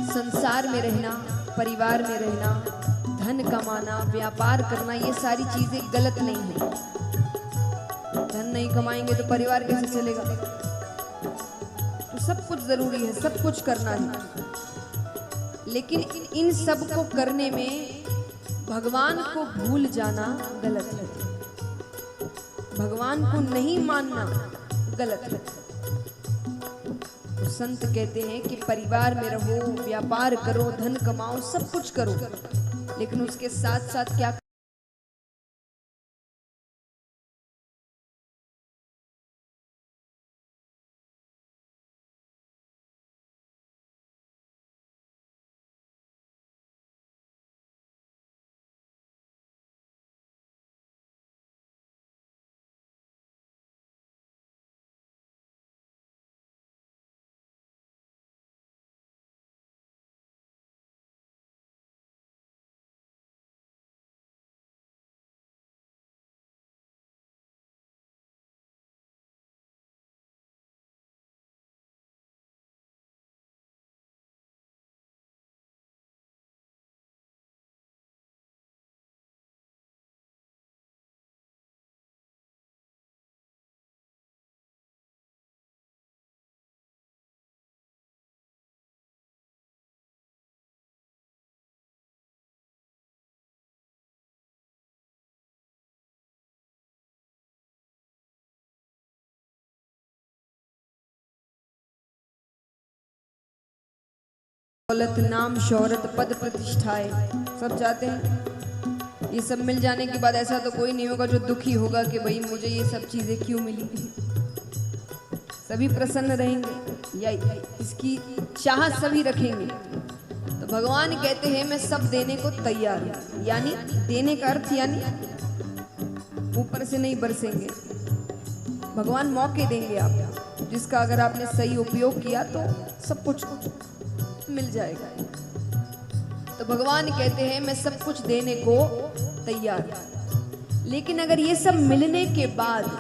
संसार में रहना, परिवार में रहना, धन कमाना, व्यापार करना, ये सारी चीजें गलत नहीं है। धन नहीं कमाएंगे तो परिवार कैसे चलेगा? तो सब कुछ जरूरी है, सब कुछ करना है, लेकिन इन सब को करने में भगवान को भूल जाना गलत है। भगवान को नहीं मानना गलत है। तो संत कहते हैं कि परिवार में रहो, व्यापार करो, धन कमाओ, सब कुछ करो, लेकिन उसके साथ साथ क्या? दौलत, नाम, शोहरत, पद, प्रतिष्ठाएं सब चाहते हैं। ये सब मिल जाने के बाद ऐसा तो कोई नहीं होगा जो दुखी होगा कि भाई मुझे ये सब चीजें क्यों मिली। सभी प्रसन्न रहेंगे या इसकी चाहत सभी रखेंगे। तो भगवान कहते हैं मैं सब देने को तैयार हूं। यानी देने का अर्थ यानी ऊपर से नहीं बरसेंगे, भगवान मौके देंगे आपको, जिसका अगर आपने सही उपयोग किया तो सब कुछ मिल जाएगा। तो भगवान कहते हैं मैं सब कुछ देने को तैयार, लेकिन अगर ये सब मिलने के बाद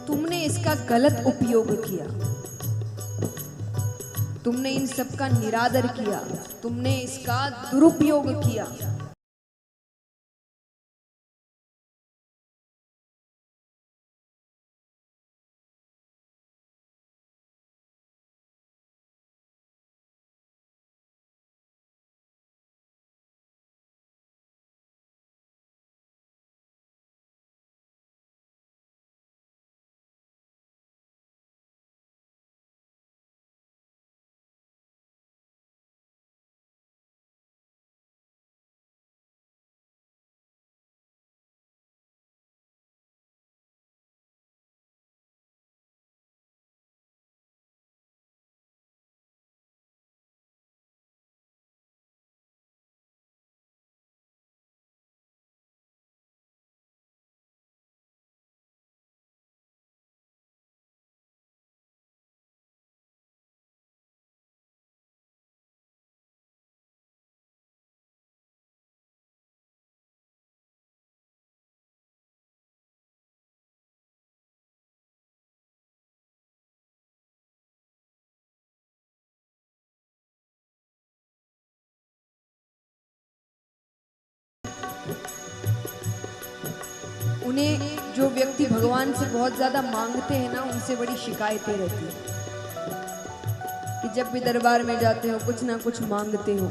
तुमने इसका गलत उपयोग किया, तुमने इन सब का निरादर किया, तुमने इसका दुरुपयोग किया, उन्हें जो व्यक्ति भगवान से बहुत ज्यादा मांगते हैं ना, उनसे बड़ी शिकायतें रहती हैं कि जब भी दरबार में जाते हो कुछ ना कुछ मांगते हो।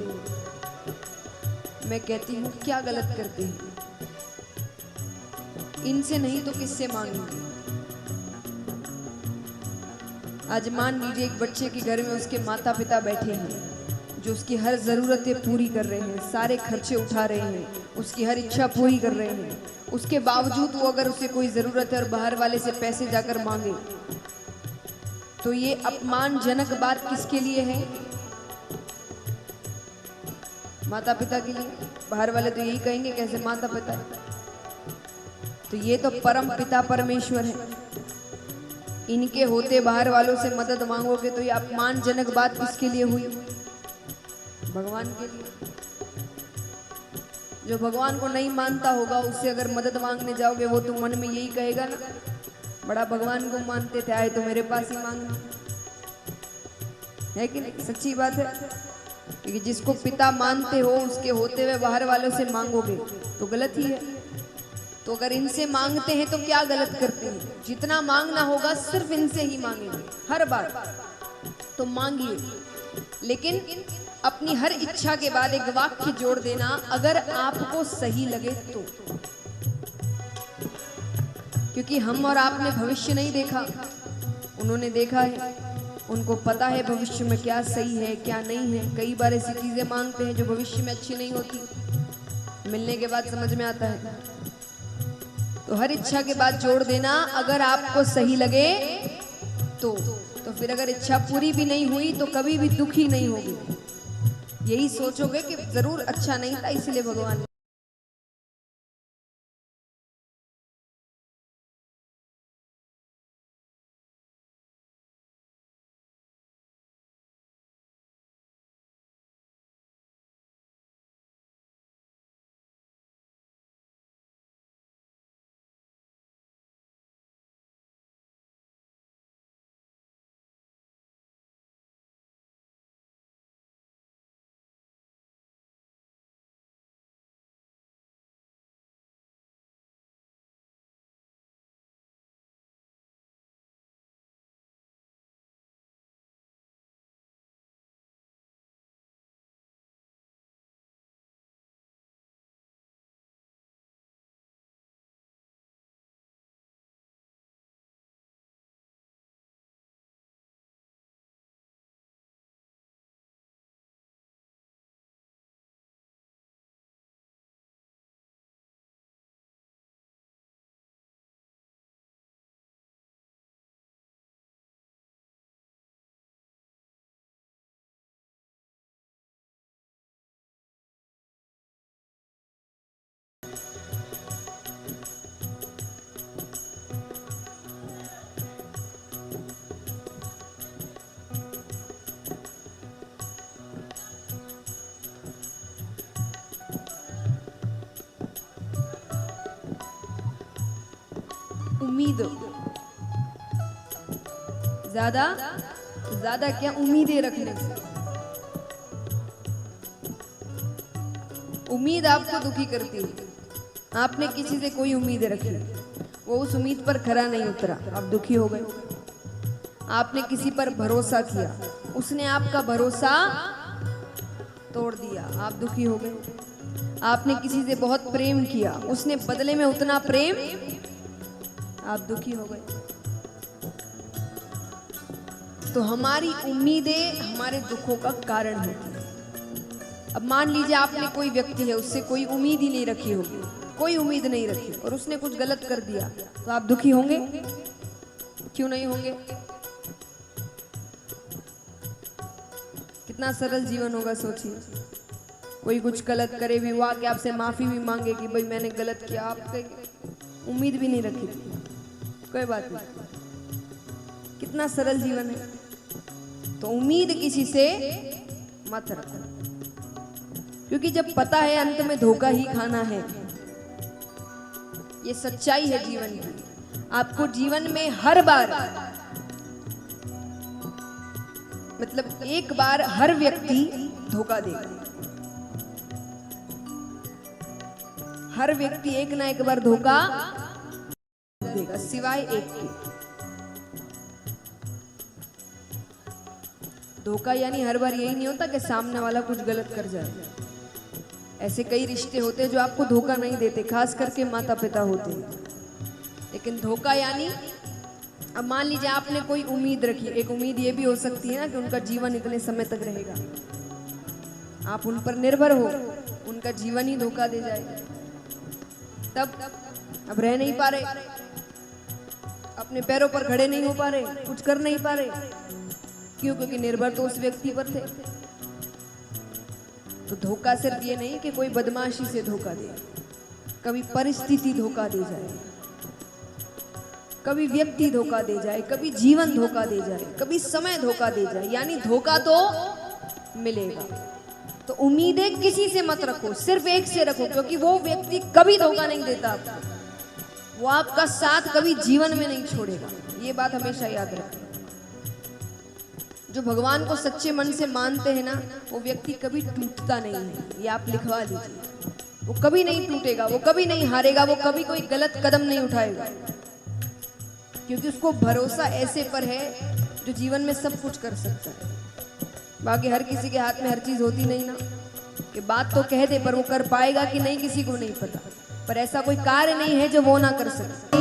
मैं कहती हूँ क्या गलत करते हैं? इनसे नहीं तो किससे मांगेंगे? आज मान लीजिए एक बच्चे के घर में उसके माता पिता बैठे हैं जो उसकी हर जरूरतें पूरी कर रहे हैं, सारे खर्चे उठा रहे हैं, उसकी हर इच्छा पूरी कर रहे हैं। उसके बावजूद वो अगर उसे कोई जरूरत है और बाहर वाले से पैसे जाकर मांगे, तो ये अपमानजनक बात किसके लिए है? माता पिता के लिए। बाहर वाले तो यही कहेंगे कैसे माता पिता है। तो ये तो परम पिता परमेश्वर है, इनके होते बाहर वालों से मदद मांगोगे तो ये अपमानजनक बात किसके लिए हुई? भगवान के लिए। जो भगवान को नहीं मानता होगा उससे अगर मदद मांगने जाओगे, वो तो मन में यही कहेगा ना, बड़ा भगवान को मानते थे, आए तो मेरे पास ही मांगना है कि नहीं? सच्ची बात है। क्योंकि जिसको पिता मानते हो उसके होते हुए बाहर वालों से मांगोगे तो गलत ही है। तो अगर इनसे मांगते हैं तो क्या गलत करते हैं? जितना मांगना होगा सिर्फ इनसे ही मांगेंगे हर बार, तो मांगिए, लेकिन अपनी हर इच्छा के बाद एक वाक्य जोड़ देना, अगर आपको सही लगे तो। क्योंकि हम और आपने भविष्य नहीं देखा, उन्होंने देखा है, उनको पता है भविष्य में क्या सही है क्या नहीं है। कई बार ऐसी चीजें मांगते हैं जो भविष्य में अच्छी नहीं होती, मिलने के बाद समझ में आता है। तो हर इच्छा के बाद जोड़ देना, अगर आपको सही लगे तो फिर अगर इच्छा पूरी भी नहीं हुई तो कभी भी दुखी नहीं होगी। यही सोचोगे कि जरूर अच्छा नहीं था इसलिए भगवान। उम्मीद, ज्यादा ज्यादा क्या उम्मीदें रखने से उम्मीद आपको दुखी करती है। आपने किसी से कोई उम्मीद रखी, वो उस उम्मीद पर खरा नहीं उतरा, आप दुखी हो गए। आपने किसी पर भरोसा किया, उसने आपका भरोसा तोड़ दिया, आप दुखी हो गए। आपने किसी से बहुत प्रेम किया, उसने बदले में उतना प्रेम, आप दुखी हो गए। तो हमारी उम्मीदें हमारे दुखों का कारण होती है। अब मान लीजिए आपने कोई व्यक्ति है, उससे कोई उम्मीद ही नहीं रखी होगी, कोई उम्मीद नहीं रखी, और उसने कुछ गलत कर दिया, तो आप दुखी होंगे? क्यों नहीं होंगे? कितना सरल जीवन होगा सोचिए। कोई कुछ गलत करे भी, वो आके आपसे माफी भी मांगे कि भाई मैंने गलत किया, आप उम्मीद भी नहीं रखी थी, कोई बात नहीं। कितना सरल जीवन है। तो उम्मीद किसी से मत रखो, क्योंकि जब पता है अंत में धोखा ही खाना है, ये सच्चाई है जीवन की। आपको जीवन में हर बार, मतलब एक बार हर व्यक्ति धोखा देगा, हर व्यक्ति एक ना एक बार धोखा देगा, सिवाय एक के। धोखा यानी हर बार यही नहीं होता कि सामने वाला कुछ गलत कर जाए। ऐसे कई रिश्ते होते हैं जो आपको धोखा नहीं देते, खास करके माता पिता होते हैं। लेकिन धोखा यानी, अब मान लीजिए आपने कोई उम्मीद रखी, एक उम्मीद ये भी हो सकती है ना कि उनका जीवन इतने समय तक रहेगा, आप उन पर निर्भर हो, उनका जीवन ही धोखा दे जाएगा, तब अब रह नहीं पा रहे, अपने पैरों पर खड़े नहीं हो पा रहे, कुछ कर नहीं पा रहे। क्यों? क्योंकि निर्भर तो उस व्यक्ति पर थे। तो धोखा सिर्फ ये नहीं कि कोई बदमाशी से धोखा दे, कभी परिस्थिति धोखा दे जाए, कभी व्यक्ति धोखा दे जाए, कभी जीवन धोखा दे जाए, कभी समय धोखा दे जाए, यानी धोखा तो मिलेगा। तो उम्मीदें किसी से मत रखो, सिर्फ एक से रखो, क्योंकि वो व्यक्ति कभी धोखा नहीं देता आपको, वो आपका साथ कभी जीवन में नहीं छोड़ेगा। ये बात हमेशा याद रखें। जो भगवान को सच्चे मन से मानते हैं ना, वो व्यक्ति कभी टूटता नहीं है। ये आप लिखवा लीजिए, वो कभी नहीं टूटेगा, वो कभी नहीं हारेगा, वो कभी कोई गलत कदम नहीं उठाएगा, क्योंकि उसको भरोसा ऐसे पर है जो जीवन में सब कुछ कर सकता है। बाकी हर किसी के हाथ में हर चीज होती नहीं ना, कि बात तो कह दे पर वो कर पाएगा कि नहीं किसी को नहीं पता, पर ऐसा कोई कार्य नहीं है जो वो ना कर सके।